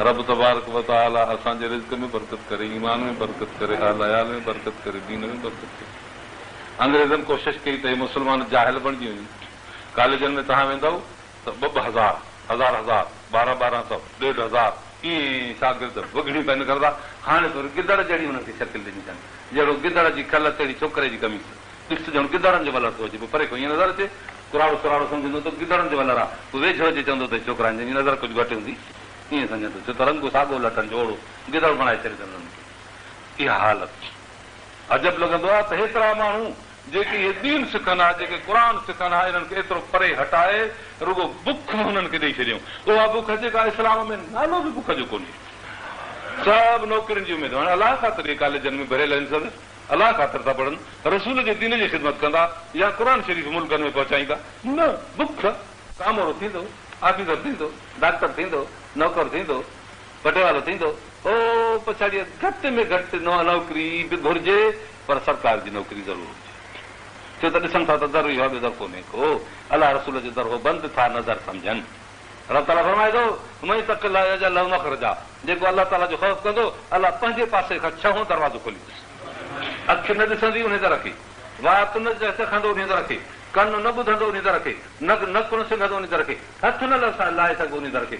रब तबारक व तआला असांजे रिज़्क़ में बरकत करे, ईमान में बरकत करे, अहल अयाल में बरकत करे, दीन में बरकत करे। अंग्रेज़नि कोशिशि कई त मुस्लमान जाहिल बणिजी वञनि। कॉलेजनि में तव्हां वेंदव त 2,000 हज़ार 1200 1,500 ईअं शागिर्द वॻिड़ियूं पेन करंदा। हाणे थोरी गिदड़ जहिड़ी हुननि खे शकिल ॾिनी अथनि, जहिड़ो गिदड़ जी खल तहिड़ी छोकिरे जी कमीस। ॾिस ॼण गिदड़नि जो वलर थो अचे, पोइ परे खां ईअं नज़र अचे, कुराड़ो सुराड़ो सम्झंदो त गिदड़नि जो वलर आहे, पोइ वेझो अचे चवंदो त छोकिरनि जी नज़र कुझु घटि हूंदी, ईअं सम्झंदो छो त रंग साॻो लटनि जो ओड़ो गिदड़ बणाए छॾींदो हुननि खे। इहा हालत अजब लॻंदो आहे त हेतिरा माण्हू जेके इहे दीन सिखनि हा, जेके क़ुर सिखनि हा, इन्हनि खे एतिरो परे हटाए रुगो बुख हुननि खे ॾेई छॾियऊं। उहा बुख जेका इस्लाम में नालो बि बुख जो कोन्हे। सभु नौकरियुनि जी उमेद, हाणे अलाह ख़ातिर इहे कॉलेजनि में भरियल आहिनि, सभु अलाह ख़ातिर था पढ़नि, रसूल जे दीन जी ख़िदमत कंदा या क़ुर शरीफ़ मुल्कनि में पहुचाईंदा। न बुख कामोड़ो थींदो, ऑफिसर थींदो, डॉक्टर थींदो, नौकर थींदो, पटेवालो थींदो, ओ पछाड़ीअ घटि में घटि नौकरी बि घुरिजे, पर सरकार जी नौकरी ज़रूरु हुजे। छो त ॾिसनि था त दर इहो ॿियो दर कोन्हे को, अलाह रसूल जो दर हो बंदि था नज़र सम्झनि। अलाह ताला फरमाए थो मुंहिंजी तक़िल अल्लाह मखरजा, जेको अलाह ताला जो ख़ौफ़ कंदो अलाह पंहिंजे पासे खां 6 दरवाज़ो खोलींदुसि। अखि न ॾिसंदी उन दर खे, वात न सिखंदो उन दर खे, कन न ॿुधंदो उन दर खे, नक न सिंघंदो उन दर खे, हथ न लाहे सघो उन दर खे।